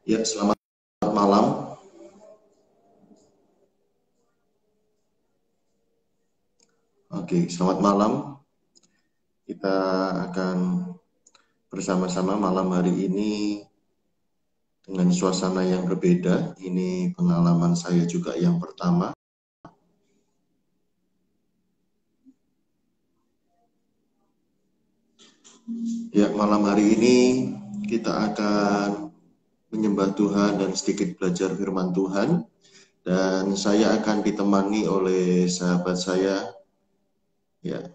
Ya, selamat malam. Oke, selamat malam. Kita akan bersama-sama malam hari ini dengan suasana yang berbeda. Ini pengalaman saya juga yang pertama. Ya, malam hari ini kita akan menyembah Tuhan dan sedikit belajar firman Tuhan. Dan saya akan ditemani oleh sahabat saya. Ya,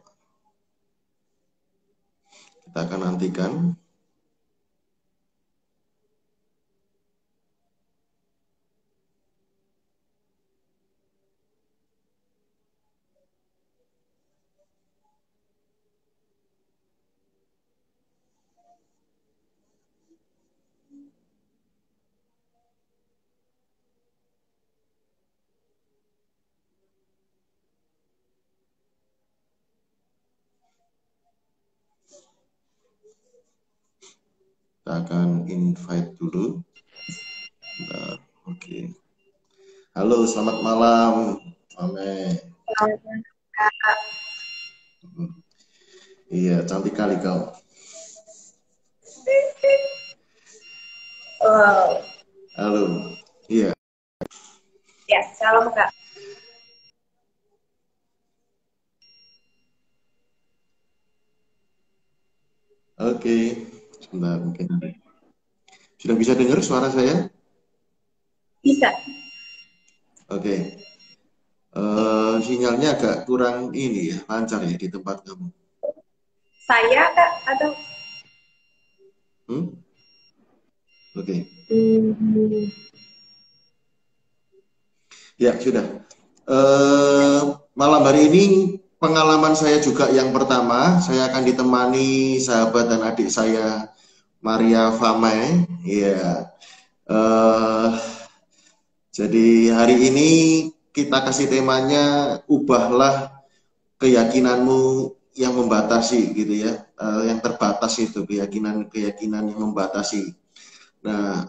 kita akan nantikan. Kita akan invite dulu. Bentar, oke. Halo, selamat malam, Ame. Iya, cantik kali kau. Halo. Iya. Ya, salam Kak. Oke. Sebentar, mungkin. Sudah bisa dengar suara saya? Bisa. Oke. Sinyalnya agak kurang ini ya, lancar ya di tempat kamu. Saya Kak atau Hmm? Oke. hmm, Ya, sudah. Malam hari ini pengalaman saya juga yang pertama. Saya akan ditemani sahabat dan adik saya, Maria Famai. Iya. Eh, jadi hari ini kita kasih temanya ubahlah keyakinanmu yang membatasi gitu ya, yang terbatas itu keyakinan yang membatasi. Nah,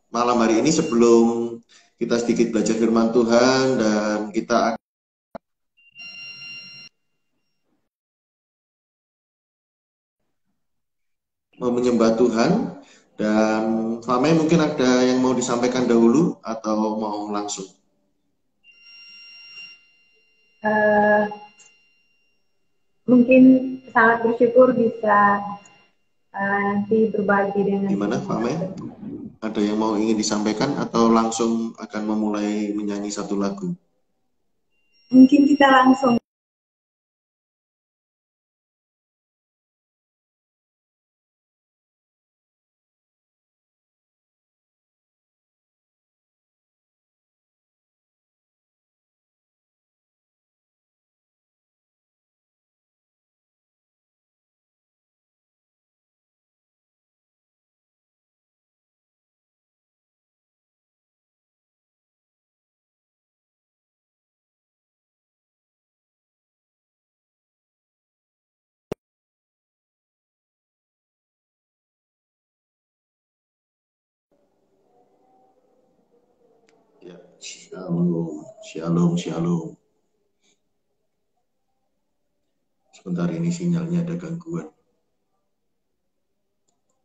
malam hari ini sebelum kita sedikit belajar firman Tuhan dan kita mau menyembah Tuhan, dan Fame mungkin ada yang mau disampaikan dahulu atau mau langsung? eh, mungkin sangat bersyukur bisa nanti berbagi dengan Gimana semua. Fame? Ada yang mau ingin disampaikan atau langsung akan memulai menyanyi satu lagu? Mungkin kita langsung. Ya, shalom, shalom, shalom. Sebentar, ini sinyalnya ada gangguan.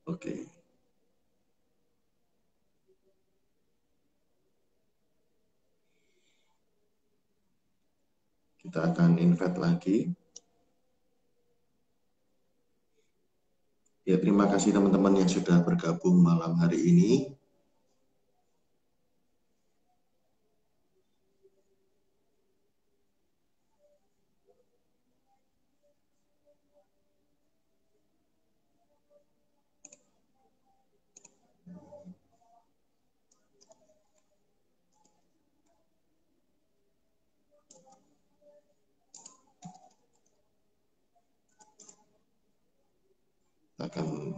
Oke. Kita akan invite lagi. Ya, terima kasih teman-teman yang sudah bergabung malam hari ini. Kita akan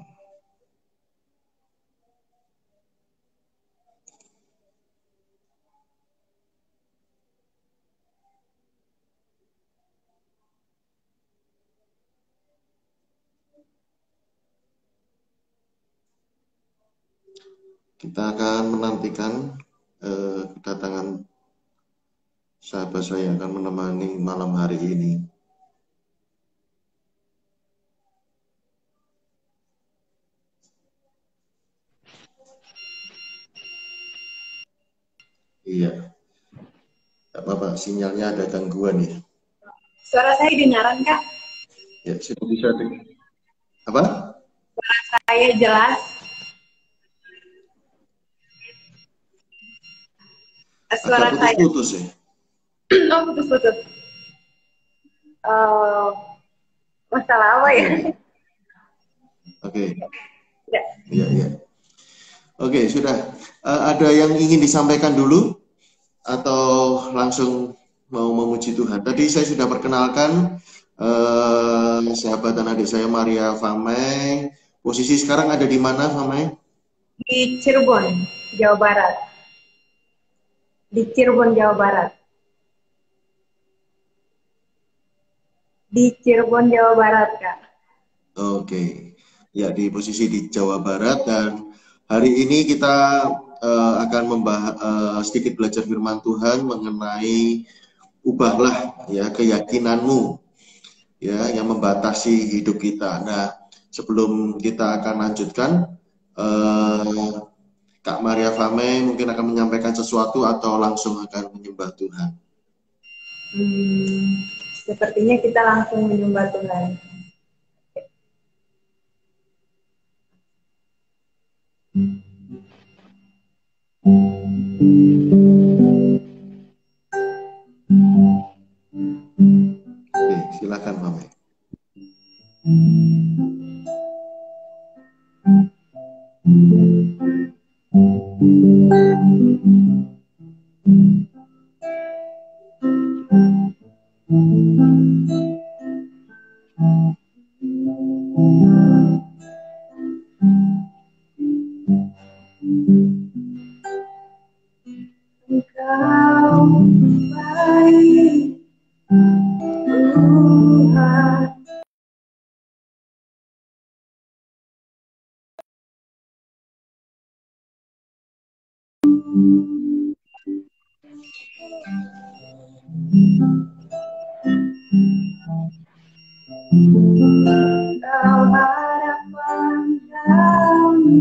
Kita akan menantikan kedatangan sahabat saya yang akan menemani malam hari ini. Iya, tidak apa-apa, sinyalnya ada gangguan ya. Suara saya dengaran, Kak? Ya, sudah bisa dengar. Apa? Suara saya jelas? Agak Suara saya... putus-putus ya. Oh, putus-putus. Masalah apa ya? Oke. Ya. Iya, iya. Oke, sudah. Ada yang ingin disampaikan dulu? Atau langsung mau memuji Tuhan? Tadi saya sudah perkenalkan sahabat dan adik saya Maria Famai. Posisi sekarang ada di mana, Famai? Di Cirebon, Jawa Barat. Di Cirebon, Jawa Barat. Di Cirebon, Jawa Barat, Kak. Oke, ya di posisi di Jawa Barat, dan hari ini kita akan membahas sedikit belajar firman Tuhan mengenai ubahlah ya keyakinanmu ya yang membatasi hidup kita. Nah, sebelum kita akan lanjutkan, Kak Maria Fame mungkin akan menyampaikan sesuatu atau langsung akan menyembah Tuhan. Sepertinya kita langsung menyembah Tuhan. Oke, silakan Fame. Engkau baik, Tuhan. Engkau harapan kami,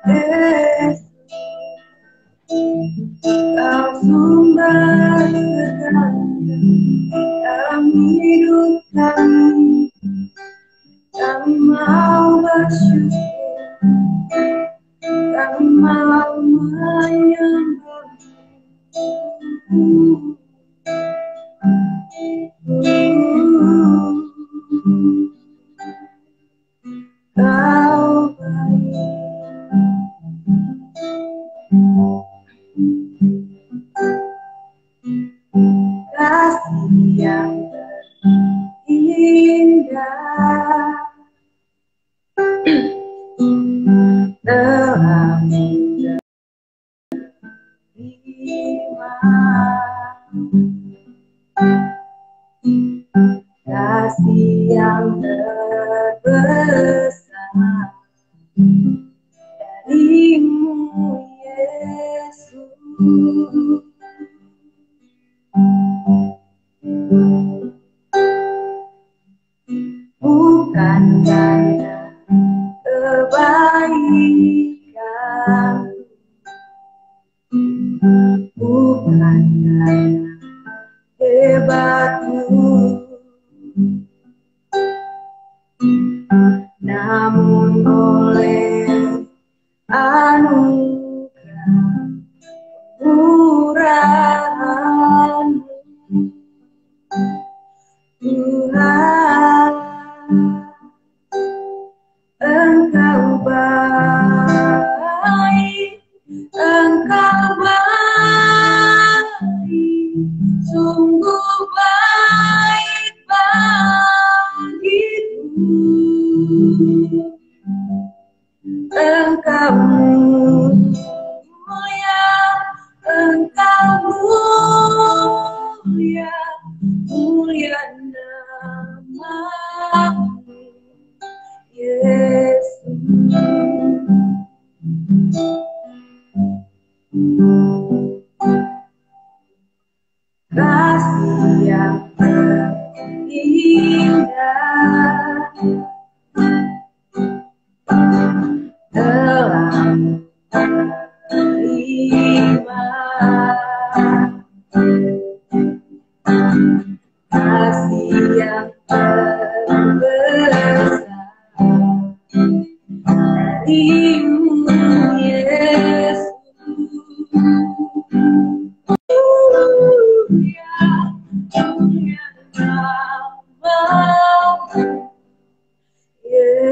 Yesus. Kau sumber segala dalam hidup kami. Kami mau bersyukur, kami mau menyembah-Mu. Kau baik, kasih yang terindah telah menerima kasih yang terbesar dari-Mu, Yesus. Bukan karena kebaikan, bukan karena hebat-Mu, namun oleh anugerah murahan-Mu, Tuhan. Engkau baik, Engkau baik, sungguh baik bagiku. Engkau mulia, Engkau mulia, mulia nama-Mu, Yesus. Kasih yang terindah telah terima, kasih yang terbesar darimu Yesus.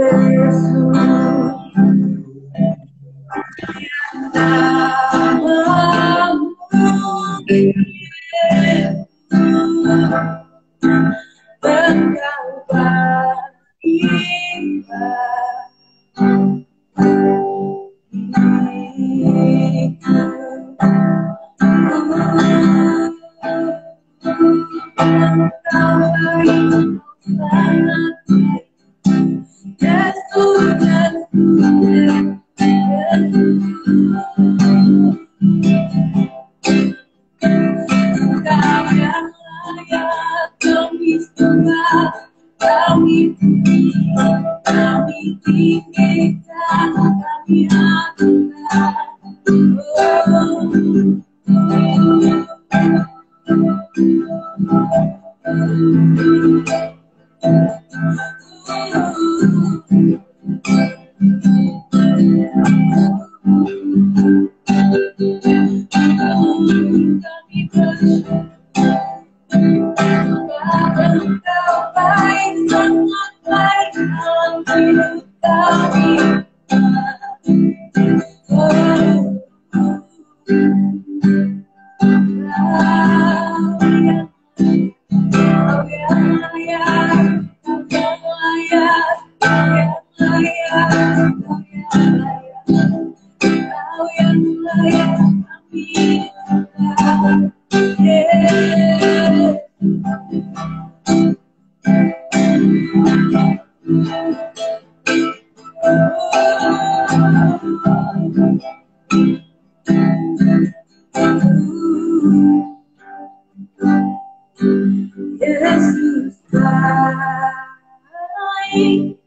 Yesus baik,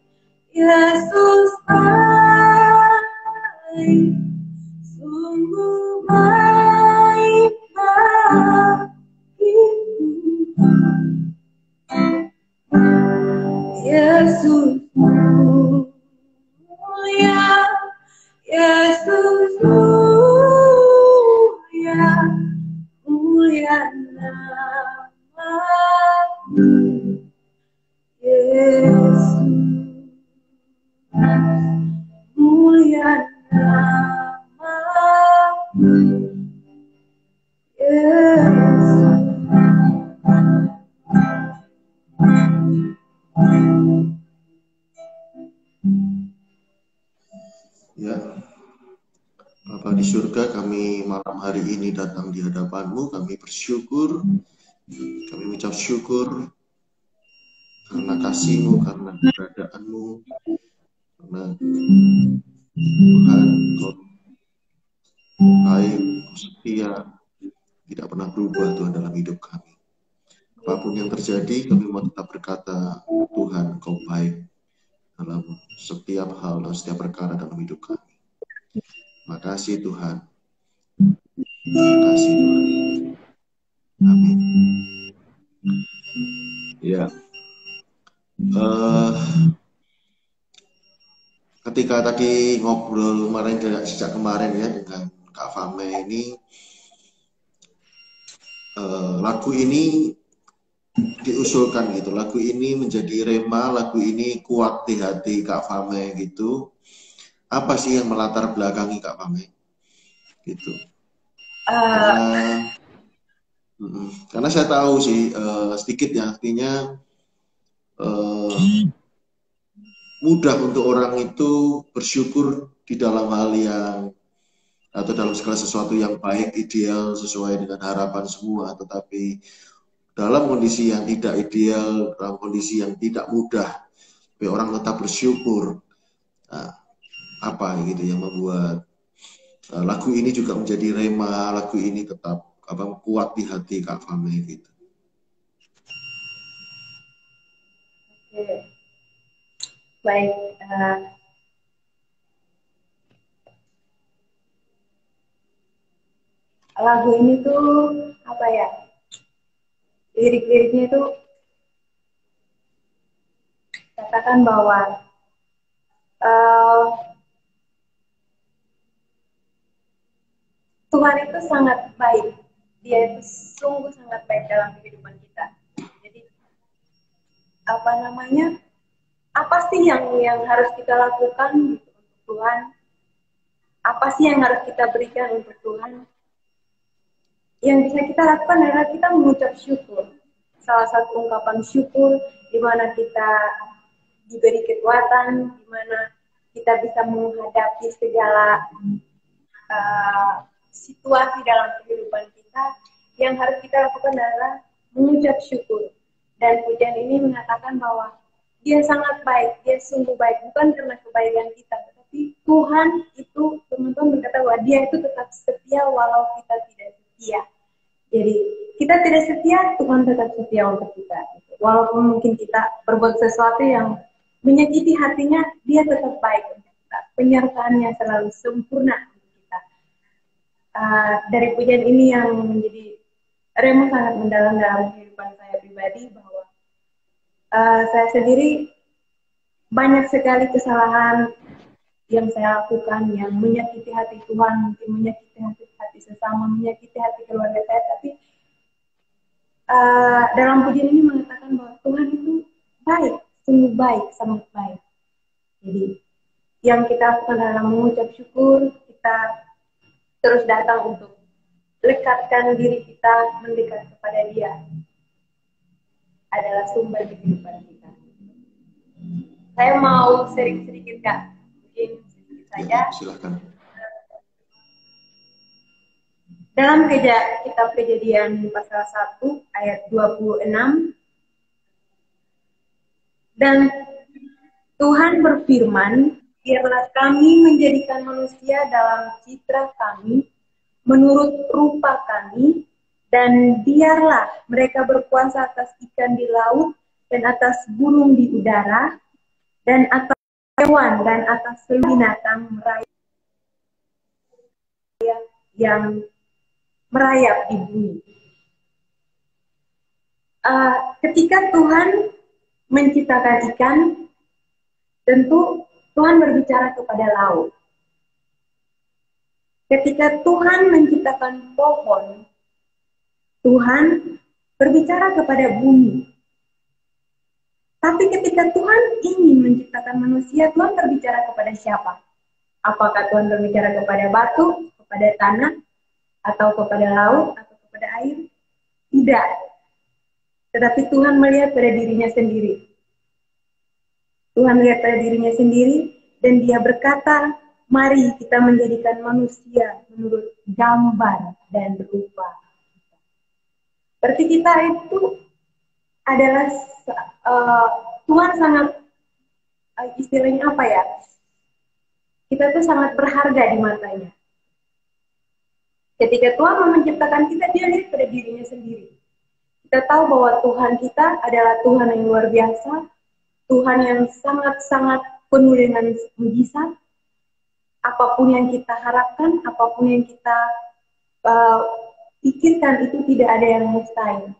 Yesus baik, sungguh baik bagiku. Yesus mulia, Yesus mulia, mulia namamu. Yesus mulia namamu. Yesus. Ya, Bapa di surga, kami malam hari ini datang di hadapan-Mu, kami bersyukur, kami mengucap syukur karena kasih-Mu, karena keberadaan-Mu, karena Tuhan, Kau baik, Kau setia, tidak pernah berubah Tuhan dalam hidup kami. Apapun yang terjadi, kami mau tetap berkata, Tuhan, Kau baik dalam setiap hal dan setiap perkara dalam hidup kami. Makasih Tuhan. Makasih Tuhan. Amin. Ya. Ketika tadi ngobrol kemarin, sejak kemarin ya dengan Kak Fame ini, lagu ini diusulkan gitu. Lagu ini menjadi rema, lagu ini kuat di hati Kak Fame gitu. Apa sih yang melatar belakangi Kak Fame? Gitu. Karena saya tahu sih sedikit ya, artinya mudah untuk orang itu bersyukur di dalam hal yang atau dalam segala sesuatu yang baik, ideal, sesuai dengan harapan semua, tetapi dalam kondisi yang tidak ideal, dalam kondisi yang tidak mudah, orang tetap bersyukur. Nah, apa gitu yang membuat lagu ini juga menjadi rema, lagu ini tetap kuat di hati Kak Fame gitu. Oke. Baik, lagu ini tuh apa ya? Lirik-liriknya itu katakan bahwa uh, Tuhan itu sangat baik. Dia itu sungguh sangat baik dalam kehidupan kita. Jadi apa namanya? Apa sih yang harus kita lakukan gitu, untuk Tuhan? Apa sih yang harus kita berikan untuk Tuhan? Yang bisa kita lakukan adalah kita mengucap syukur. Salah satu ungkapan syukur di mana kita diberi kekuatan, di mana kita bisa menghadapi segala situasi dalam kehidupan kita. Yang harus kita lakukan adalah mengucap syukur. Dan pujian ini mengatakan bahwa dia sangat baik, dia sungguh baik, bukan karena kebaikan kita, tetapi Tuhan itu, teman-teman berkata bahwa dia itu tetap setia walau kita tidak setia. Jadi kita tidak setia, Tuhan tetap setia untuk kita. Walaupun mungkin kita berbuat sesuatu yang menyakiti hatinya, dia tetap baik untuk kita. Penyertaannya selalu sempurna untuk kita. Dari pujian ini yang menjadi rema sangat mendalam dalam kehidupan saya pribadi, bahwa saya sendiri banyak sekali kesalahan yang saya lakukan yang menyakiti hati Tuhan, mungkin menyakiti hati sesama, menyakiti hati keluarga saya, tapi dalam pujian ini mengatakan bahwa Tuhan itu baik, sungguh baik, sangat baik. Jadi yang kita lakukan adalah mengucap syukur, kita terus datang untuk lekatkan diri kita mendekat kepada Dia, adalah sumber kehidupan kita. Saya mau sharing sedikit Kak, mungkin sedikit saja. Silakan. Dalam kitab Kejadian pasal 1 ayat 26, dan Tuhan berfirman, biarlah kami menjadikan manusia dalam citra kami, menurut rupa kami, dan biarlah mereka berkuasa atas ikan di laut, dan atas gunung di udara, dan atas hewan, dan atas seluruh binatang yang merayap di bumi. Ketika Tuhan menciptakan ikan, tentu Tuhan berbicara kepada laut. Ketika Tuhan menciptakan pohon, Tuhan berbicara kepada bumi. Tapi ketika Tuhan ingin menciptakan manusia, Tuhan berbicara kepada siapa? Apakah Tuhan berbicara kepada batu, kepada tanah, atau kepada laut, atau kepada air? Tidak. Tetapi Tuhan melihat pada dirinya sendiri. Tuhan melihat pada dirinya sendiri, dan Dia berkata, mari kita menjadikan manusia menurut gambar dan rupa. Berarti kita itu adalah Tuhan sangat, istilahnya apa ya? Kita tuh sangat berharga di matanya. Ketika Tuhan mau menciptakan kita, Dia lihat pada dirinya sendiri. Kita tahu bahwa Tuhan kita adalah Tuhan yang luar biasa, Tuhan yang sangat-sangat penuh dengan mujizat. Apapun yang kita harapkan, apapun yang kita pikirkan, itu tidak ada yang mustahil.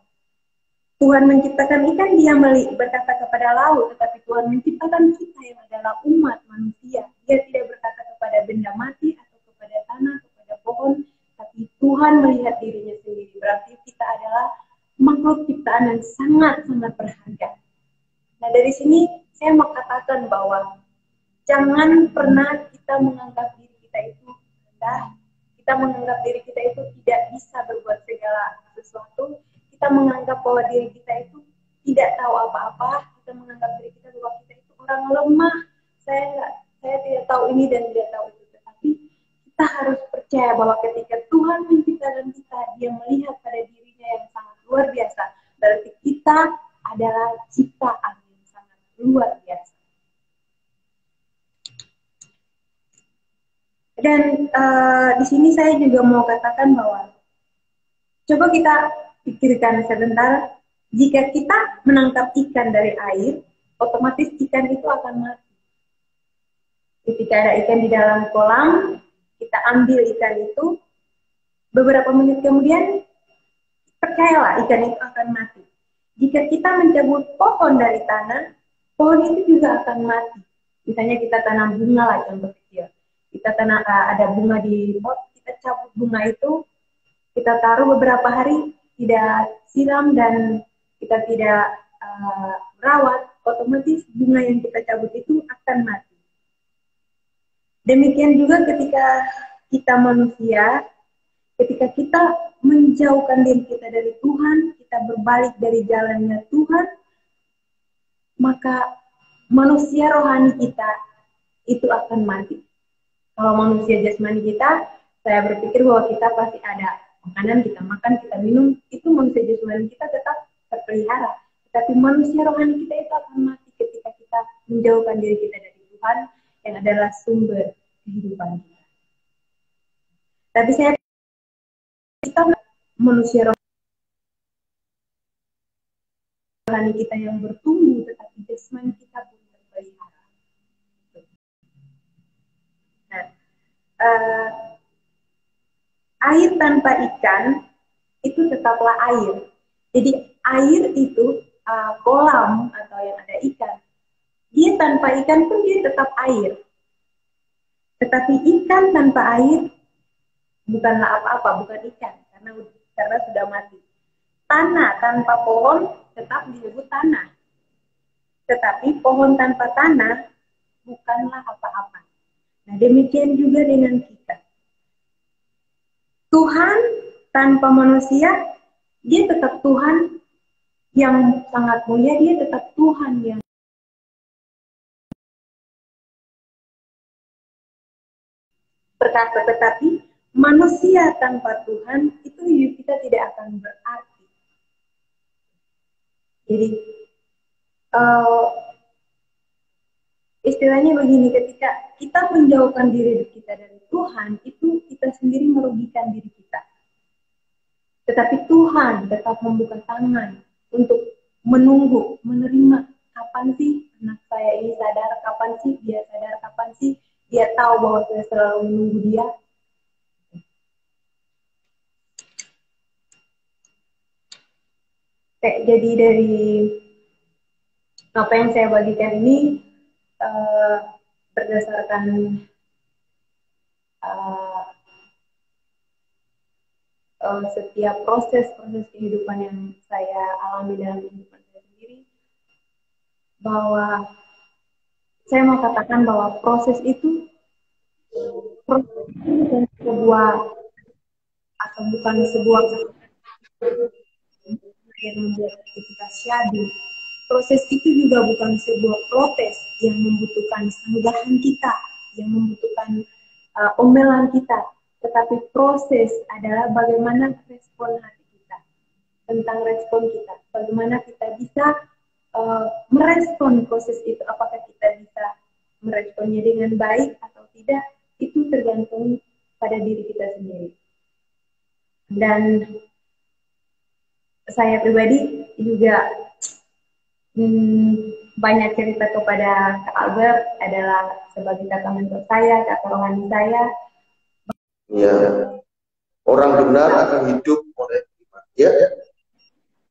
Tuhan menciptakan ikan, Dia berkata kepada laut, tetapi Tuhan menciptakan kita yang adalah umat manusia. Dia tidak berkata kepada benda mati atau kepada tanah, kepada pohon, tapi Tuhan melihat dirinya sendiri. Berarti kita adalah makhluk ciptaan yang sangat-sangat berharga. Nah, dari sini saya mau katakan bahwa jangan pernah kita menganggap diri kita itu rendah, kita menganggap diri kita itu tidak bisa berbuat segala sesuatu, kita menganggap bahwa diri kita itu tidak tahu apa-apa, kita menganggap diri kita bahwa kita itu orang lemah, saya tidak tahu ini dan tidak tahu itu. Tetapi kita harus percaya bahwa ketika Tuhan menciptakan kita, Dia melihat pada dirinya yang sangat luar biasa. Berarti kita adalah ciptaan yang sangat luar biasa. Dan di sini saya juga mau katakan bahwa coba kita pikirkan sebentar, jika kita menangkap ikan dari air, otomatis ikan itu akan mati. Ketika ada ikan di dalam kolam, kita ambil ikan itu, beberapa menit kemudian, percayalah ikan itu akan mati. Jika kita mencabut pohon dari tanah, pohon itu juga akan mati. Misalnya kita tanam bunga lah, contoh kecil. Kita tanam ada bunga di pot, kita cabut bunga itu, kita taruh beberapa hari, tidak siram dan kita tidak rawat, otomatis bunga yang kita cabut itu akan mati. Demikian juga ketika kita manusia, ketika kita menjauhkan diri kita dari Tuhan, kita berbalik dari jalannya Tuhan, maka manusia rohani kita itu akan mati. Kalau manusia jasmani kita, saya berpikir bahwa kita pasti ada makanan, kita makan, kita minum, itu manusia jasmani kita tetap terpelihara. Tetapi manusia rohani kita itu akan mati ketika kita menjauhkan diri kita dari Tuhan, yang adalah sumber kehidupan kita. Tapi kita manusia rohani kita yang bertumbuh, tetapi jasmani kita pun terpelihara. Nah, air tanpa ikan itu tetaplah air. Jadi air itu kolam atau yang ada ikan, dia tanpa ikan pun dia tetap air. Tetapi ikan tanpa air bukanlah apa-apa, bukan ikan, karena sudah mati. Tanah tanpa pohon tetap disebut tanah. Tetapi pohon tanpa tanah bukanlah apa-apa. Nah, demikian juga dengan kita. Tuhan tanpa manusia, dia tetap Tuhan yang sangat mulia, dia tetap Tuhan yang berkata, tetapi manusia tanpa Tuhan, itu hidup kita tidak akan berarti. Jadi, istilahnya begini, ketika kita menjauhkan diri kita dari Tuhan, itu kita sendiri merugikan diri kita. Tetapi Tuhan tetap membuka tangan untuk menunggu, menerima. Kapan sih anak saya ini sadar? Kapan sih dia sadar? Kapan sih dia tahu bahwa saya selalu menunggu dia? Jadi dari apa yang saya bagikan ini berdasarkan setiap proses kehidupan yang saya alami dalam kehidupan saya sendiri, bahwa saya mau katakan bahwa proses itu bukan sebuah atau bukan sebuah yang membuat kita syadu. Proses itu juga bukan sebuah protes yang membutuhkan sanggahan kita, yang membutuhkan omelan kita, tetapi proses adalah bagaimana respon hati kita, tentang respon kita, bagaimana kita bisa merespon proses itu, apakah kita bisa meresponnya dengan baik atau tidak, itu tergantung pada diri kita sendiri. Dan saya pribadi juga banyak cerita kepada Kak Albert, adalah sebagai kakak mentor saya, kakak rohani saya. Ya, orang benar akan hidup oleh iman. Ya,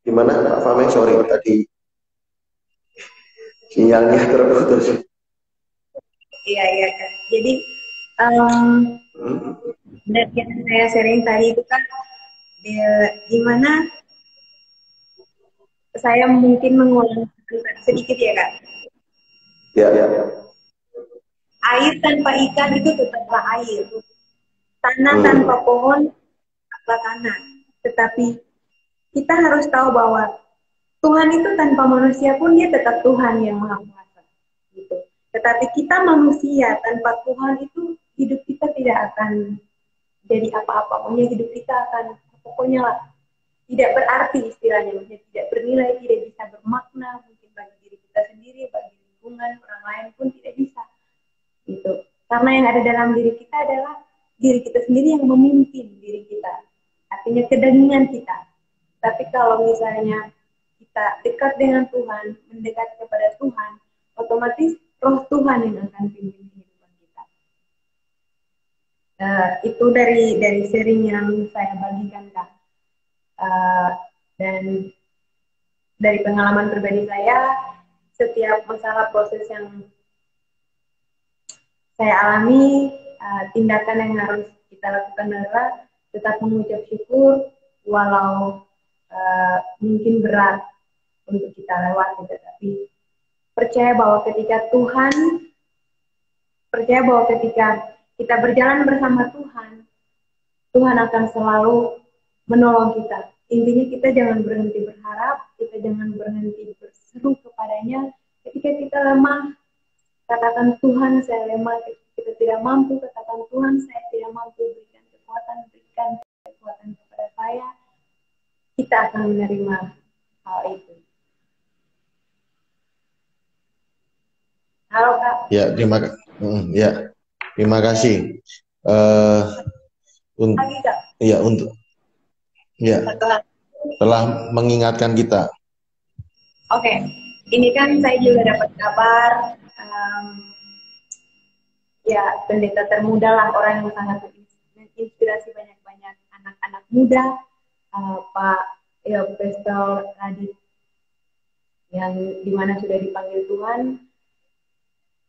gimana Pak Fame? Sorry tadi sinyalnya terputus. Iya. Jadi dari yang saya sharing tadi itu kan, di mana saya mungkin mengulang sedikit ya Kak. Ya. Air tanpa ikan itu tetaplah air. Tanah tanpa pohon tetaplah tanah. Tetapi kita harus tahu bahwa Tuhan itu tanpa manusia pun dia tetap Tuhan yang Maha Kuasa. Gitu. Tetapi kita manusia tanpa Tuhan itu hidup kita tidak akan jadi apa-apa. Pokoknya hidup kita akan pokoknya lah, tidak berarti istilahnya, maksudnya tidak bernilai, tidak bisa bermakna mungkin bagi diri kita sendiri, bagi lingkungan orang lain pun tidak bisa. Gitu. Karena yang ada dalam diri kita adalah diri kita sendiri yang memimpin diri kita. Artinya kedagingan kita. Tapi kalau misalnya kita dekat dengan Tuhan, mendekat kepada Tuhan, otomatis roh Tuhan yang akan pimpin kehidupan kita. Itu dari sharing yang saya bagikan, Kak. Dan dari pengalaman pribadi saya, setiap masalah proses yang saya alami, tindakan yang harus kita lakukan adalah tetap mengucap syukur walau mungkin berat untuk kita lewati, tetapi percaya bahwa ketika kita berjalan bersama Tuhan, Tuhan akan selalu menolong kita. Intinya kita jangan berhenti berharap, kita jangan berhenti berseru kepadanya. Ketika kita lemah, katakan Tuhan saya lemah, kita tidak mampu, katakan Tuhan saya tidak mampu, berikan kekuatan kepada saya, kita akan menerima hal itu. Halo Kak. Ya, terima kasih. Telah mengingatkan kita. Oke, ini kan saya juga dapat kabar, ya pendeta termuda lah, orang yang sangat menginspirasi banyak anak-anak muda, Pak Pastor Radit, yang dimana sudah dipanggil Tuhan.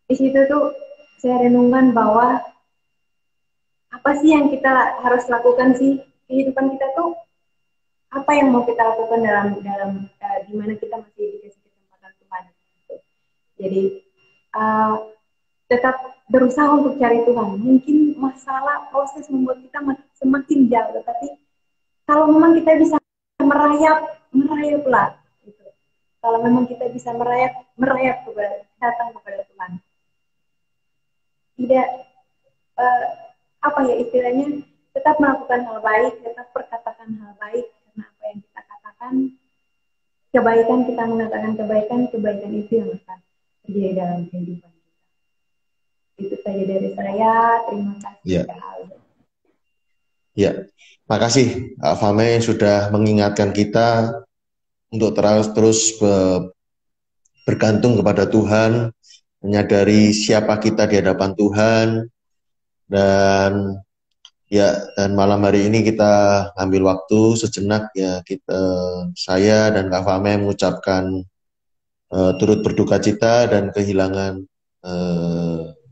Di situ tuh saya renungkan bahwa apa sih yang kita harus lakukan sih, kehidupan kita tuh apa yang mau kita lakukan dalam dimana kita masih dikasih kesempatan Tuhan. Jadi tetap berusaha untuk cari Tuhan. Mungkin masalah proses membuat kita semakin jauh, tetapi kalau memang kita bisa merayaplah gitu. Kalau memang kita bisa merayap datang kepada Tuhan. Tidak apa ya istilahnya, tetap melakukan hal baik, tetap perkatakan hal baik, karena apa yang kita katakan, kebaikan, kita mengatakan kebaikan itu yang akan terjadi dalam kehidupan kita. Itu saja dari saya. Terima kasih. Ya, makasih Kak Fame sudah mengingatkan kita untuk terus bergantung kepada Tuhan, menyadari siapa kita di hadapan Tuhan, dan malam hari ini kita ambil waktu sejenak ya, saya dan Kak Fame mengucapkan turut berduka cita dan kehilangan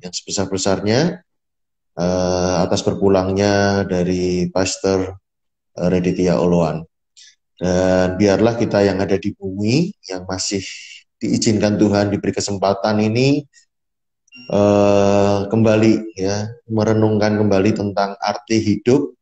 yang sebesar-besarnya atas berpulangnya dari Pastor Raditya Oloan. Dan biarlah kita yang ada di bumi, yang masih diizinkan Tuhan diberi kesempatan ini, kembali ya, merenungkan kembali tentang arti hidup.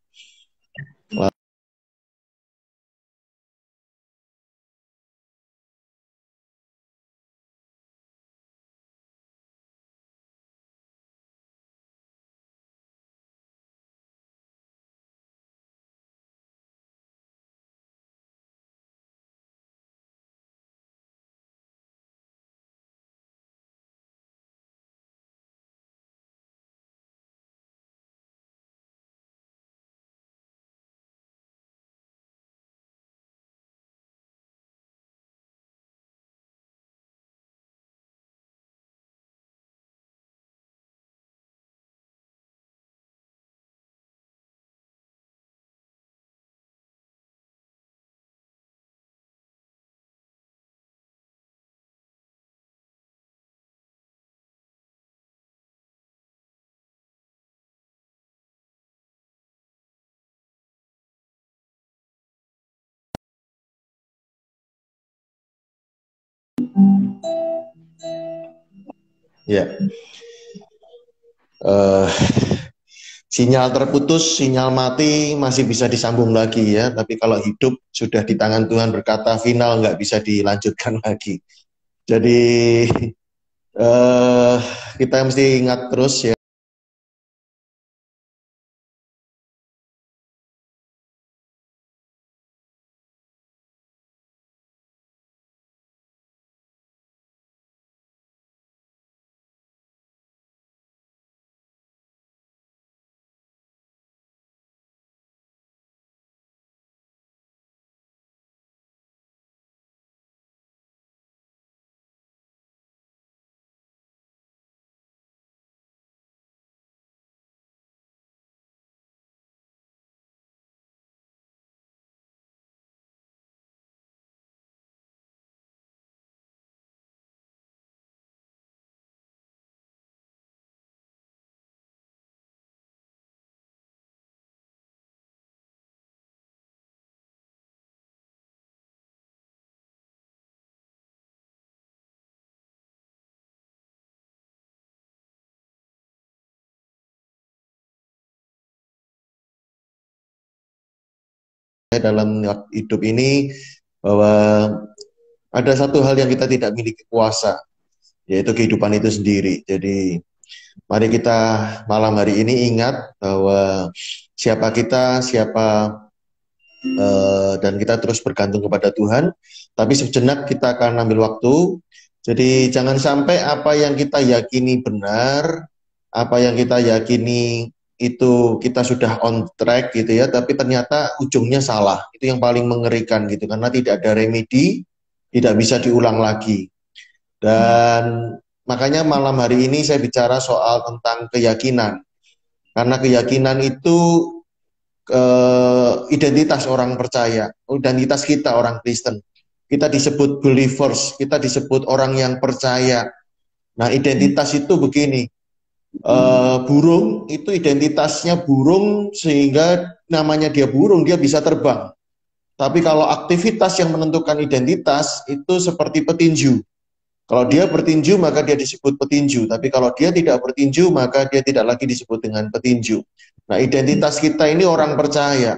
Ya, sinyal terputus, sinyal mati masih bisa disambung lagi ya, tapi kalau hidup sudah di tangan Tuhan, berkata final, nggak bisa dilanjutkan lagi. Jadi kita mesti ingat terus ya, dalam hidup ini bahwa ada satu hal yang kita tidak miliki kuasa, yaitu kehidupan itu sendiri. Jadi mari kita malam hari ini ingat bahwa siapa kita, dan kita terus bergantung kepada Tuhan. Tapi sejenak kita akan ambil waktu. Jadi jangan sampai apa yang kita yakini benar, apa yang kita yakini itu kita sudah on track gitu ya, tapi ternyata ujungnya salah. Itu yang paling mengerikan gitu, karena tidak ada remedi, tidak bisa diulang lagi. Dan makanya malam hari ini saya bicara soal tentang keyakinan. Karena keyakinan itu identitas orang percaya, identitas kita orang Kristen. Kita disebut believers, kita disebut orang yang percaya. Nah, identitas itu begini, burung itu identitasnya burung sehingga namanya dia burung, dia bisa terbang. Tapi kalau aktivitas yang menentukan identitas itu seperti petinju. Kalau dia bertinju maka dia disebut petinju, tapi kalau dia tidak bertinju maka dia tidak lagi disebut dengan petinju. Nah, identitas kita ini orang percaya.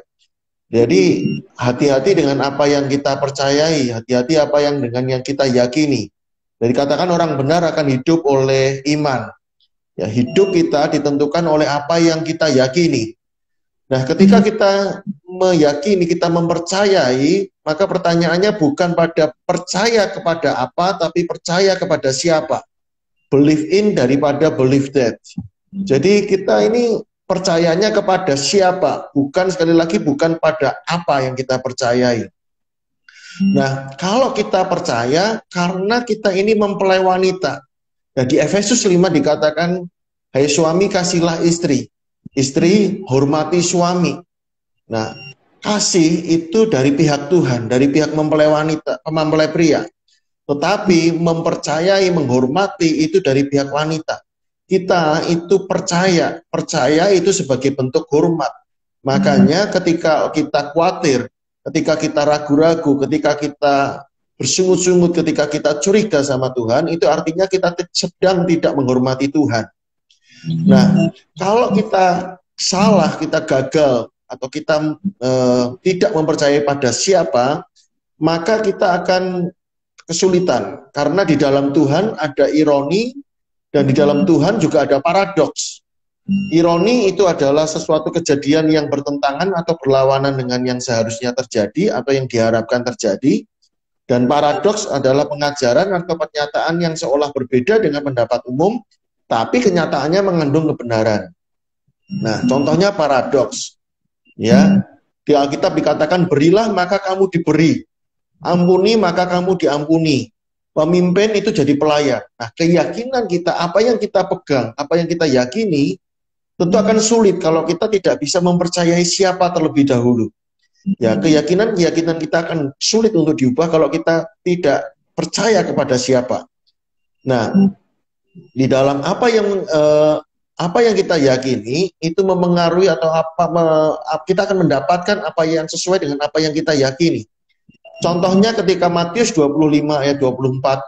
Jadi hati-hati dengan apa yang kita percayai, hati-hati apa yang dengan yang kita yakini. Jadi katakan orang benar akan hidup oleh iman. Ya, hidup kita ditentukan oleh apa yang kita yakini. Nah, ketika kita meyakini, kita mempercayai, maka pertanyaannya bukan pada percaya kepada apa, tapi percaya kepada siapa. Believe in daripada believe that. Jadi kita ini percayanya kepada siapa, bukan sekali lagi bukan pada apa yang kita percayai. Nah, kalau kita percaya karena kita ini mempelai wanita. Nah, di Efesus 5 dikatakan, hai suami kasihlah istri, istri hormati suami. Nah, kasih itu dari pihak Tuhan, dari pihak mempelai wanita, mempelai pria. Tetapi mempercayai, menghormati itu dari pihak wanita. Kita itu percaya itu sebagai bentuk hormat. Makanya ketika kita khawatir, ketika kita ragu-ragu, ketika kita bersungut-sungut, ketika kita curiga sama Tuhan, itu artinya kita sedang tidak menghormati Tuhan. Nah, kalau kita salah, kita gagal, atau kita tidak mempercayai pada siapa, maka kita akan kesulitan. Karena di dalam Tuhan ada ironi, dan di dalam Tuhan juga ada paradoks. Ironi itu adalah sesuatu kejadian yang bertentangan atau berlawanan dengan yang seharusnya terjadi atau yang diharapkan terjadi. Dan paradoks adalah pengajaran atau pernyataan yang seolah berbeda dengan pendapat umum, tapi kenyataannya mengandung kebenaran. Nah, contohnya paradoks. Ya, di Alkitab dikatakan berilah maka kamu diberi, ampuni maka kamu diampuni. Pemimpin itu jadi pelayan. Nah, keyakinan kita, apa yang kita pegang, apa yang kita yakini, tentu akan sulit kalau kita tidak bisa mempercayai siapa terlebih dahulu. Ya, keyakinan kita akan sulit untuk diubah kalau kita tidak percaya kepada siapa. Nah, di dalam apa yang kita yakini itu memengaruhi atau kita akan mendapatkan apa yang sesuai dengan apa yang kita yakini. Contohnya ketika Matius 25 ayat 24,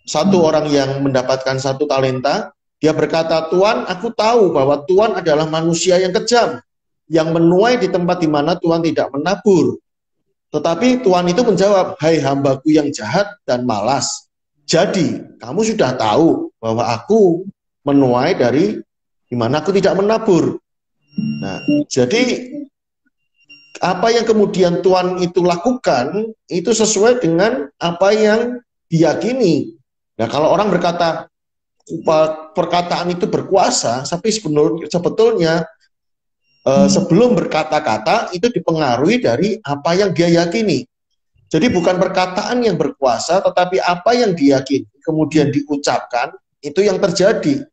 satu orang yang mendapatkan 1 talenta, dia berkata, Tuhan, aku tahu bahwa Tuhan adalah manusia yang kejam, yang menuai di tempat di mana Tuhan tidak menabur. Tetapi Tuhan itu menjawab, hai hambaku yang jahat dan malas. Jadi, kamu sudah tahu bahwa aku menuai dari di mana aku tidak menabur. Nah, jadi apa yang kemudian Tuhan itu lakukan itu sesuai dengan apa yang diyakini. Nah, kalau orang berkata perkataan itu berkuasa, tapi sebetulnya sebelum berkata-kata itu dipengaruhi dari apa yang dia yakini. Jadi bukan perkataan yang berkuasa, tetapi apa yang diyakini kemudian diucapkan itu yang terjadi.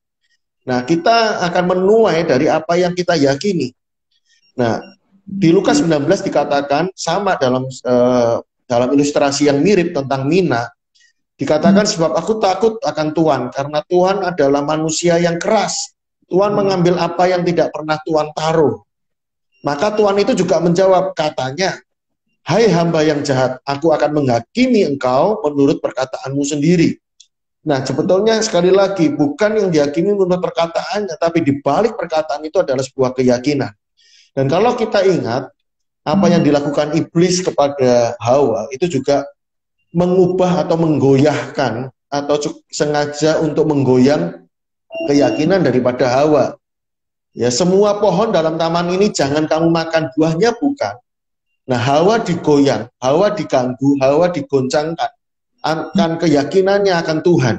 Nah, kita akan menuai dari apa yang kita yakini. Nah, di Lukas 19 dikatakan sama dalam ilustrasi yang mirip tentang Mina, dikatakan sebab aku takut akan Tuhan karena Tuhan adalah manusia yang keras. Tuhan mengambil apa yang tidak pernah Tuhan taruh. Maka Tuhan itu juga menjawab, katanya, hai hamba yang jahat, aku akan menghakimi engkau menurut perkataanmu sendiri. Nah, sebetulnya sekali lagi bukan yang dihakimi menurut perkataannya, tapi di balik perkataan itu adalah sebuah keyakinan. Dan kalau kita ingat, apa yang dilakukan iblis kepada Hawa itu juga mengubah atau menggoyahkan atau sengaja untuk menggoyang keyakinan daripada Hawa. Ya, semua pohon dalam taman ini jangan kamu makan buahnya, bukan. Nah, Hawa digoyang, Hawa diganggu, Hawa digoncangkan akan keyakinannya akan Tuhan.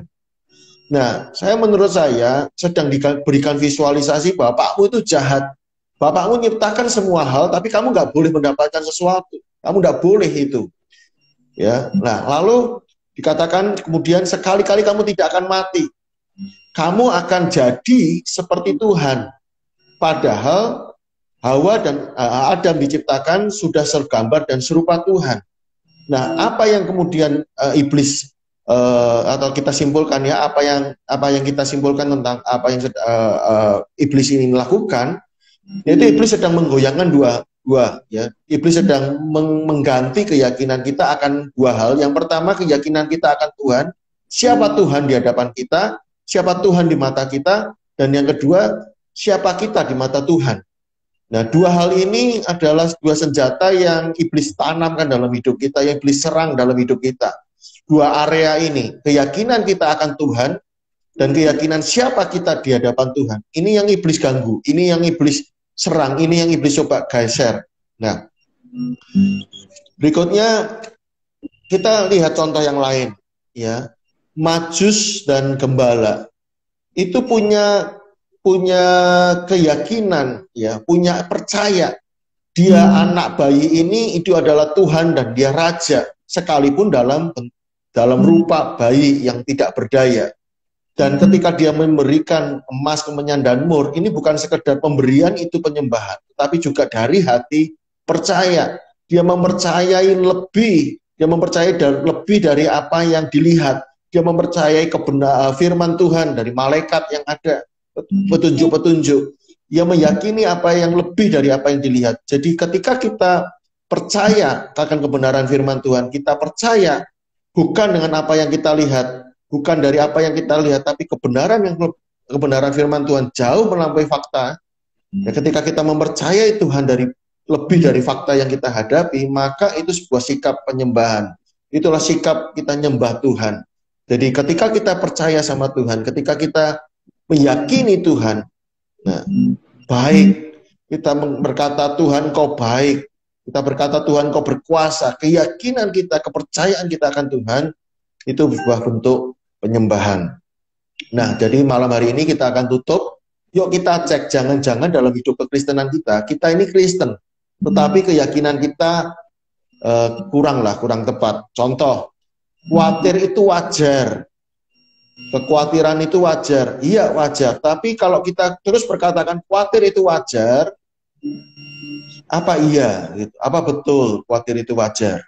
Nah, menurut saya sedang diberikan visualisasi bapakmu itu jahat. Bapakmu nyiptakan semua hal, tapi kamu nggak boleh mendapatkan sesuatu. Kamu nggak boleh itu. Ya, nah lalu dikatakan kemudian sekali-kali kamu tidak akan mati. Kamu akan jadi seperti Tuhan. Padahal Hawa dan Adam diciptakan sudah segambar dan serupa Tuhan. Nah, apa yang kemudian iblis atau kita simpulkan ya, apa yang kita simpulkan tentang apa yang iblis ini melakukan, yaitu iblis sedang menggoyangkan dua ya. Iblis sedang mengganti keyakinan kita akan dua hal. Yang pertama, keyakinan kita akan Tuhan, siapa Tuhan di hadapan kita, siapa Tuhan di mata kita, dan yang kedua, siapa kita di mata Tuhan. Nah, dua hal ini adalah dua senjata yang iblis tanamkan dalam hidup kita, yang iblis serang dalam hidup kita. Dua area ini, keyakinan kita akan Tuhan dan keyakinan siapa kita di hadapan Tuhan. Ini yang iblis ganggu, ini yang iblis serang, ini yang iblis coba geser. Nah, berikutnya kita lihat contoh yang lain, ya. Majus dan gembala itu punya keyakinan, ya, punya percaya dia anak bayi ini itu adalah Tuhan dan dia raja, sekalipun dalam rupa bayi yang tidak berdaya. Dan ketika dia memberikan emas, kemenyan, dan mur, ini bukan sekedar pemberian itu penyembahan, tapi juga dari hati percaya. Dia mempercayai lebih, dia mempercayai lebih dari apa yang dilihat. Dia mempercayai kebenaran firman Tuhan dari malaikat yang ada, petunjuk-petunjuk. Dia meyakini apa yang lebih dari apa yang dilihat. Jadi ketika kita percaya akan kebenaran firman Tuhan, kita percaya bukan dengan apa yang kita lihat, bukan dari apa yang kita lihat, tapi kebenaran firman Tuhan jauh melampaui fakta. Dan ketika kita mempercayai Tuhan lebih dari fakta yang kita hadapi, maka itu sebuah sikap penyembahan. Itulah sikap kita nyembah Tuhan. Jadi ketika kita percaya sama Tuhan, ketika kita meyakini Tuhan, nah, baik, kita berkata Tuhan kau baik, kita berkata Tuhan kau berkuasa, keyakinan kita, kepercayaan kita akan Tuhan, itu sebuah bentuk penyembahan. Nah, jadi malam hari ini kita akan tutup. Yuk kita cek, jangan-jangan dalam hidup kekristenan kita ini Kristen, tetapi keyakinan kita kurang tepat. Contoh, khawatir itu wajar, kekhawatiran itu wajar, iya wajar. Tapi kalau kita terus berkatakan khawatir itu wajar, apa iya? Gitu. Apa betul khawatir itu wajar?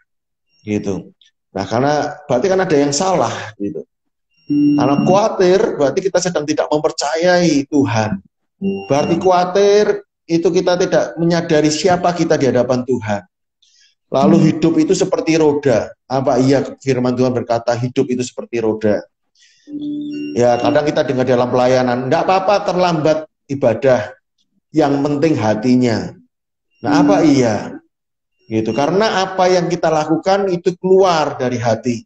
Gitu. Nah, karena berarti kan ada yang salah, gitu. Karena khawatir berarti kita sedang tidak mempercayai Tuhan. Berarti khawatir itu kita tidak menyadari siapa kita di hadapan Tuhan. Lalu hidup itu seperti roda. Apa iya firman Tuhan berkata hidup itu seperti roda? Ya, kadang kita dengar dalam pelayanan, enggak apa-apa terlambat ibadah, yang penting hatinya. Nah, apa iya? Gitu. Karena apa yang kita lakukan itu keluar dari hati.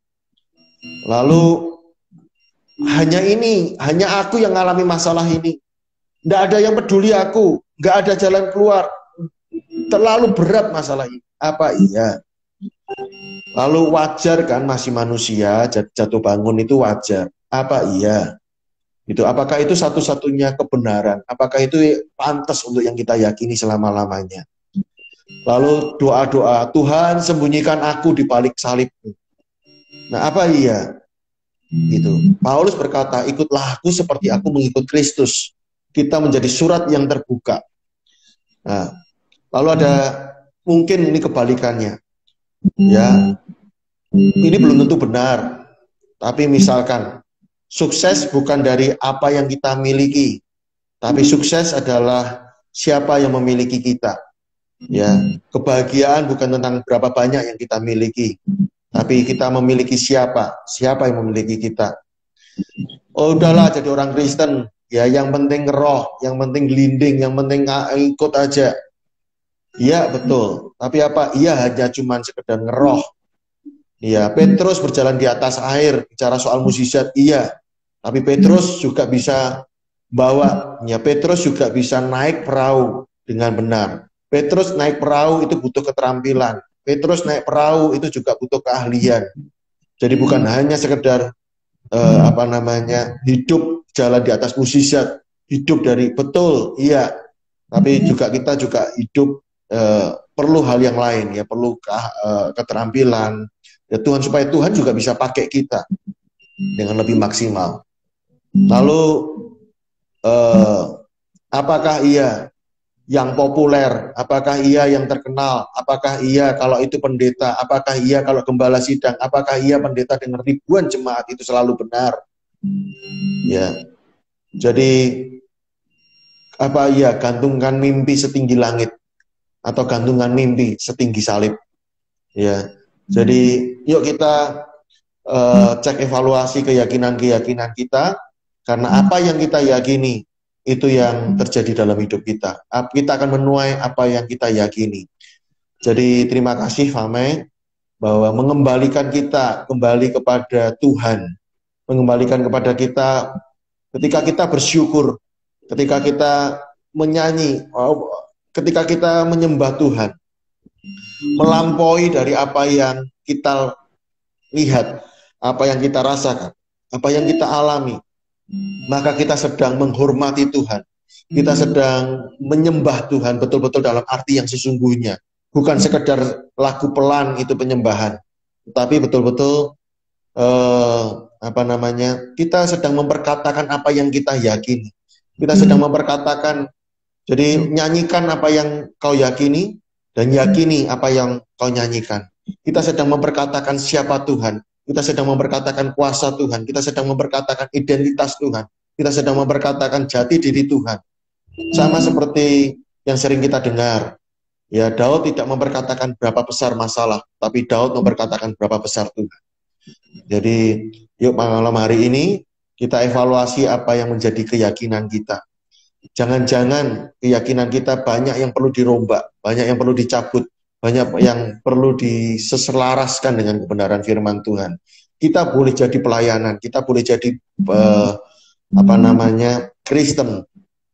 Lalu hanya aku yang mengalami masalah ini. Enggak ada yang peduli aku, enggak ada jalan keluar. Terlalu berat masalah ini. Apa iya? Lalu wajar kan, masih manusia, jatuh bangun itu wajar. Apa iya? Itu apakah itu satu-satunya kebenaran? Apakah itu pantas untuk yang kita yakini selama-lamanya? Lalu doa-doa, Tuhan sembunyikan aku di balik salibmu. Nah, apa iya? Gitu. Paulus berkata, ikutlah aku seperti aku mengikut Kristus. Kita menjadi surat yang terbuka. Nah, lalu ada mungkin ini kebalikannya. Ya. Ini belum tentu benar. Tapi misalkan sukses bukan dari apa yang kita miliki, tapi sukses adalah siapa yang memiliki kita. Ya, kebahagiaan bukan tentang berapa banyak yang kita miliki, tapi kita memiliki siapa yang memiliki kita. Oh, udahlah jadi orang Kristen, ya yang penting roh, yang penting gelinding, yang penting ikut aja. Iya, betul. Tapi apa? Ia hanya cuman sekedar ngeroh. Iya, Petrus berjalan di atas air, bicara soal mukjizat, iya. Tapi Petrus juga bisa bawa, ya Petrus juga bisa naik perahu dengan benar. Petrus naik perahu itu butuh keterampilan. Petrus naik perahu itu juga butuh keahlian. Jadi bukan hanya sekedar hidup jalan di atas mukjizat, hidup dari betul, iya. Tapi juga kita juga hidup perlu hal yang lain ya, perlu keterampilan ya Tuhan supaya Tuhan juga bisa pakai kita dengan lebih maksimal. Lalu apakah ia yang populer, apakah ia yang terkenal, apakah ia kalau itu pendeta, apakah ia kalau gembala sidang, apakah ia pendeta dengan ribuan jemaat itu selalu benar? Ya, jadi apa ia gantungkan mimpi setinggi langit atau gantungan mimpi setinggi salib? Ya, jadi yuk kita cek evaluasi keyakinan-keyakinan kita, karena apa yang kita yakini itu yang terjadi dalam hidup kita. Kita akan menuai apa yang kita yakini. Jadi terima kasih Fame bahwa mengembalikan kita kembali kepada Tuhan, mengembalikan kepada kita ketika kita bersyukur, ketika kita menyanyi, ketika kita menyembah Tuhan, melampaui dari apa yang kita lihat, apa yang kita rasakan, apa yang kita alami, maka kita sedang menghormati Tuhan. Kita sedang menyembah Tuhan betul-betul dalam arti yang sesungguhnya. Bukan sekedar lagu pelan itu penyembahan, tetapi betul-betul kita sedang memperkatakan apa yang kita yakini. Kita sedang memperkatakan, jadi nyanyikan apa yang kau yakini dan yakini apa yang kau nyanyikan. Kita sedang memperkatakan siapa Tuhan. Kita sedang memperkatakan kuasa Tuhan. Kita sedang memperkatakan identitas Tuhan. Kita sedang memperkatakan jati diri Tuhan. Sama seperti yang sering kita dengar. Ya, Daud tidak memperkatakan berapa besar masalah, tapi Daud memperkatakan berapa besar Tuhan. Jadi, yuk malam hari ini kita evaluasi apa yang menjadi keyakinan kita. Jangan-jangan keyakinan kita banyak yang perlu dirombak, banyak yang perlu dicabut, banyak yang perlu diselaraskan dengan kebenaran firman Tuhan. Kita boleh jadi pelayanan, kita boleh jadi Kristen,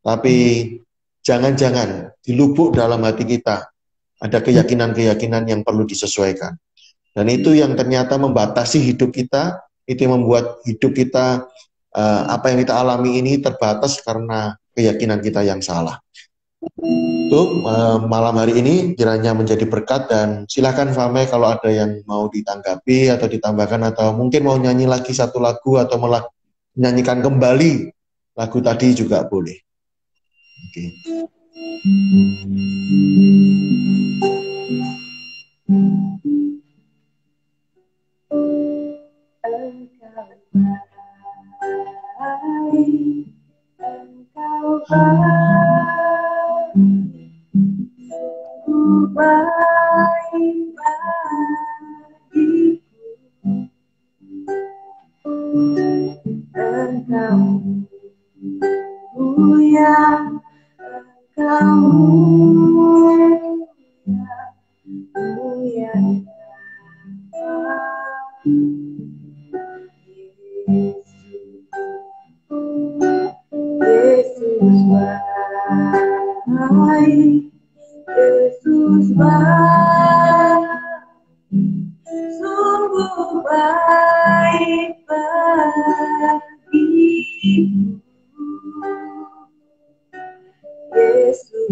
tapi jangan-jangan di lubuk dalam hati kita ada keyakinan-keyakinan yang perlu disesuaikan. Dan itu yang ternyata membatasi hidup kita, itu yang membuat hidup kita, apa yang kita alami ini terbatas karena keyakinan kita yang salah. Itu malam hari ini kiranya menjadi berkat, dan silakan Fame kalau ada yang mau ditanggapi atau ditambahkan, atau mungkin mau nyanyi lagi satu lagu atau menyanyikan kembali lagu tadi juga boleh. Oke. Engkau baik bagiku, Engkau mulia, Engkau mulia, Yesus baik, Yesus baik, sungguh baik bagiku. Yesus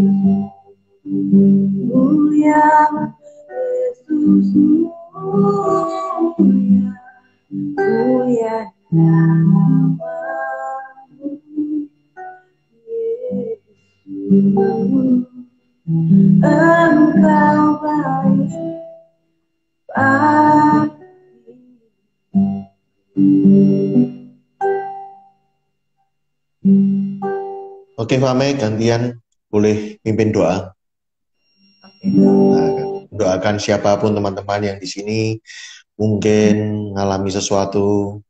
mulia, Yesus mulia, mulia namamu, Yesus. Engkau baik bagiku. Oke, Fame, gantian boleh pimpin doa. Nah, doakan siapapun teman-teman yang di sini mungkin mengalami sesuatu,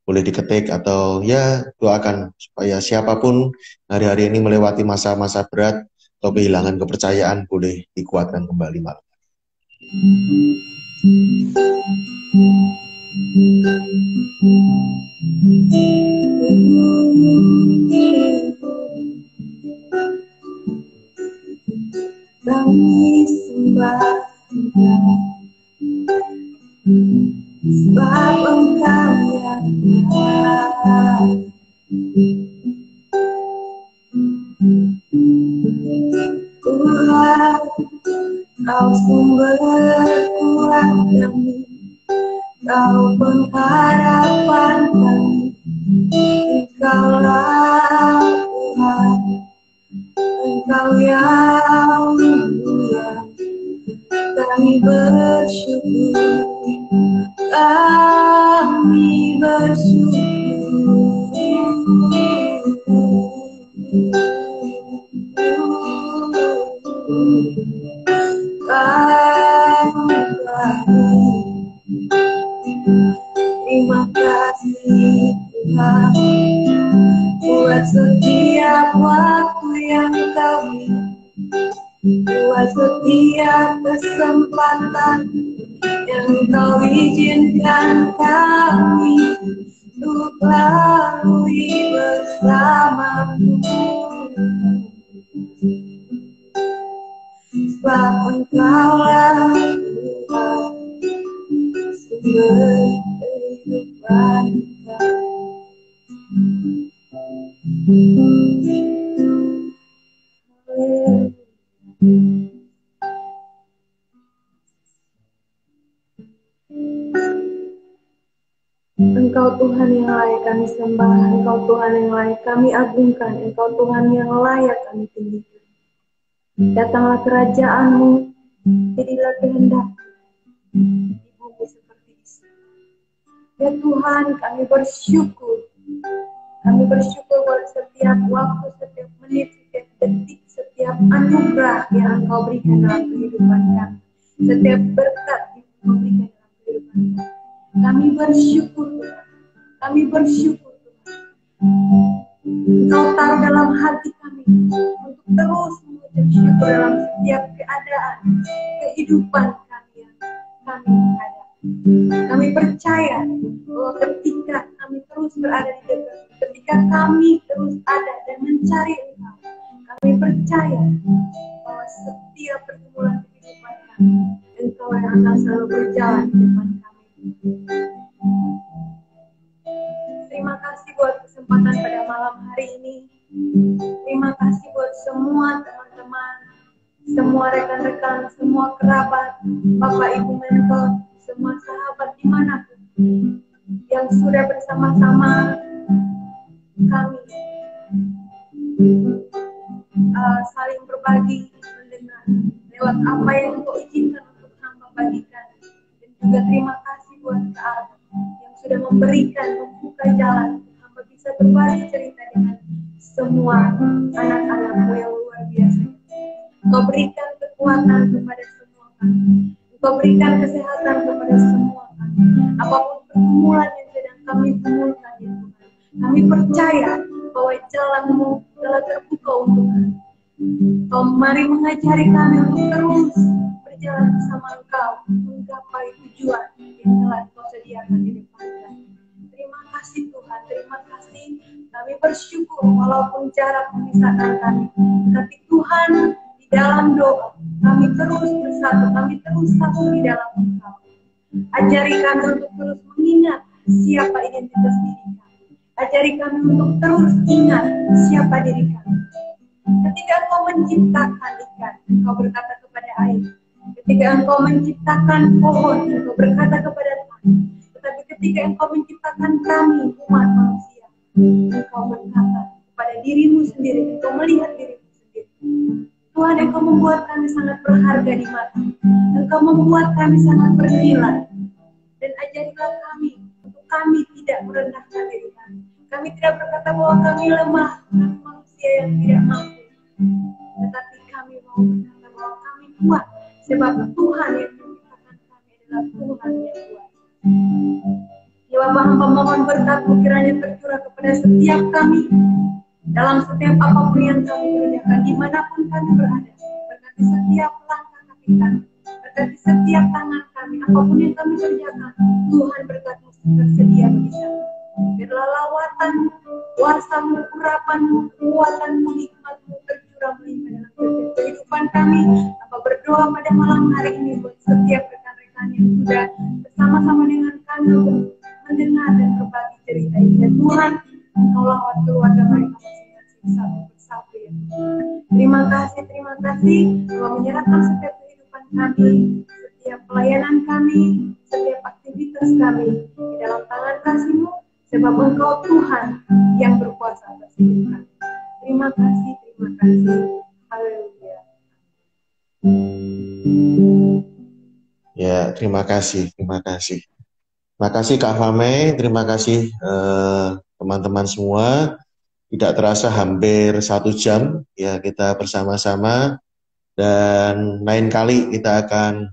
boleh diketik atau ya doakan supaya siapapun hari-hari ini melewati masa-masa berat, atau kehilangan kepercayaan boleh dikuatkan kembali malam. Kami sembah Engkau, sebab Engkau yang baik. Tuhan, Kau sumber kuat kami, Kau pengharapan kami, Engkaulah Tuhan, Engkau yang mulia. Kami bersyukur, kami bersyukur. Terima kasih Tuhan buat setiap waktu yang kami, buat setiap kesempatan yang Kau izinkan kami untuk lalui bersamamu. Sebab Engkaulah Tuhan, sumber kehidupan kami. Engkau Tuhan yang layak kami sembah, Engkau Tuhan yang layak kami agungkan, Engkau Tuhan yang layak kami tinggikan. Datanglah kerajaan-Mu, jadilah kehendak-Mu di bumi seperti di surga. Ya Tuhan, kami bersyukur buat setiap waktu, setiap menit, setiap detik, setiap anugerah yang Engkau berikan dalam kehidupan kami, setiap berkat yang Engkau berikan dalam kehidupan kami. Kami bersyukur Tuhan, kami bersyukur Tuhan. Engkau taruh dalam hati kami untuk terus mengucap syukur dalam setiap keadaan kehidupan kami yang kami hadapi. Kami percaya bahwa ketika kami terus berada di dekat, ketika kami terus ada dan mencari Engkau, kami percaya bahwa setiap pergumulan kehidupan kami, Engkau yang akan selalu berjalan di depan kami. Terima kasih buat kesempatan pada malam hari ini. Terima kasih buat semua teman-teman, semua rekan-rekan, semua kerabat, Bapak Ibu mentor, semua sahabat dimanapun yang sudah bersama-sama kami saling berbagi, mendengar lewat apa yang Engkau izinkan untuk hamba bagikan. Dan juga terima kasih buat saat yang sudah memberikan, membuka jalan untuk hamba bisa berbagi cerita dengan semua anak-anakmu yang luar biasa. Engkau berikan kekuatan kepada semua kami. Engkau berikan kesehatan kepada semua kami. Apapun pergumulan yang sedang kami gumulkan ya Tuhan, kami percaya bahwa jalan-Mu telah terbuka untuk kami. Engkau mari mengajari kami untuk terus berjalan bersama Engkau, menggapai tujuan yang telah Engkau sediakan di depan kami. Terima kasih Tuhan, terima kasih. Kami bersyukur walaupun jarak memisahkan kami, tapi Tuhan di dalam doa kami terus bersatu, kami terus satu di dalam Engkau. Ajari kami untuk terus mengingat siapa identitas diri kami. Ajari kami untuk terus ingat siapa diri kami. Ketika Engkau menciptakan ikan, Engkau berkata kepada air. Ketika Engkau menciptakan pohon, Engkau berkata kepada tanah. Tetapi ketika Engkau menciptakan kami, umat manusia, Engkau berkata kepada dirimu sendiri, Engkau melihat dirimu sendiri. Tuhan, Engkau membuat kami sangat berharga di mata. Engkau membuat kami sangat bernilai. Dan ajarilah kami, untuk kami tidak merendahkan diri kami. Kami tidak berkata bahwa kami lemah, kami manusia yang tidak mampu. Tetapi kami mau berkata bahwa kami kuat, sebab Tuhan yang menciptakan kami adalah Tuhan yang kuat. Ya Bapak, hamba mohon berkat-Mu kiranya tercurah kepada setiap kami. dalam setiap apapun yang kami kerjakan, dimanapun kami berada. Berkati setiap langkah kaki kami, berkati setiap tangan kami, apapun yang kami kerjakan, Tuhan berkat-Mu tersedia bagi kami. Biarlah lawatan, kuasa-Mu, urapan-Mu, kekuatan-Mu, hikmat-Mu tercurah melimpah dalam setiap kehidupan kami. Apa berdoa pada malam hari ini buat setiap rekan-rekan yang sudah bersama-sama dengan kami mendengar dan berbagi cerita ini. Dan Tuhan, Engkau lawat keluarga mereka masing-masing satu persatu ya Tuhan. Terima kasih Tuhan menyerahkan setiap kehidupan kami, setiap pelayanan kami, setiap aktivitas kami di dalam tangan kasih-Mu, sebab Engkau Tuhan yang berkuasa atas hidup kami. Terima kasih. Haleluya. Ya, terima kasih. Terima kasih Kak Fame, terima kasih teman-teman semua. Tidak terasa hampir 1 jam ya kita bersama-sama, dan lain kali kita akan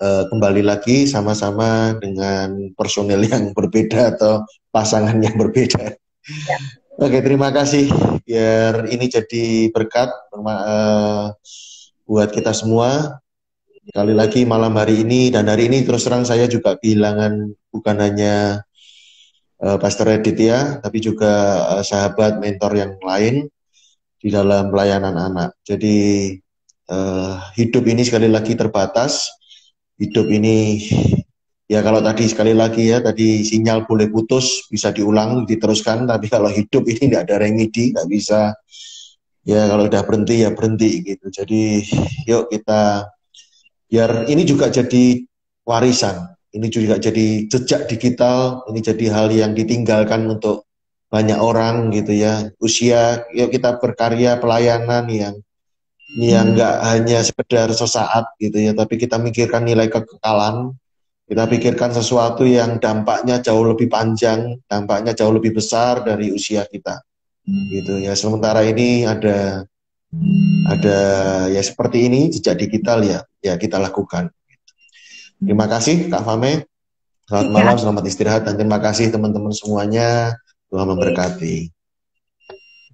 kembali lagi sama-sama dengan personel yang berbeda atau pasangan yang berbeda. Ya. Oke, terima kasih. Biar ini jadi berkat buat kita semua. Sekali lagi malam hari ini, dan hari ini terus terang saya juga kehilangan bukan hanya Pastor Edit ya, tapi juga sahabat mentor yang lain di dalam pelayanan anak. Jadi hidup ini sekali lagi terbatas. Hidup ini ya kalau tadi sekali lagi ya, tadi sinyal boleh putus, bisa diulang, diteruskan. Tapi kalau hidup ini tidak ada remedi, nggak bisa. Ya kalau udah berhenti ya berhenti gitu. Jadi yuk kita, biar ini juga jadi warisan, ini juga jadi jejak digital, ini jadi hal yang ditinggalkan untuk banyak orang gitu ya. Usia, yuk kita berkarya pelayanan yang nggak hanya sekedar sesaat gitu ya, tapi kita mikirkan nilai kekekalan, kita pikirkan sesuatu yang dampaknya jauh lebih panjang, dampaknya jauh lebih besar dari usia kita gitu ya. Sementara ini ada ya seperti ini, jejak digital ya kita lakukan. Terima kasih Kak Fame, selamat malam, selamat istirahat, dan terima kasih teman-teman semuanya. Tuhan memberkati.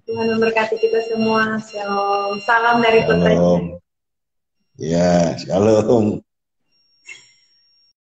Tuhan memberkati kita semua. Shalom. Salam dari Kota. Ya, shalom.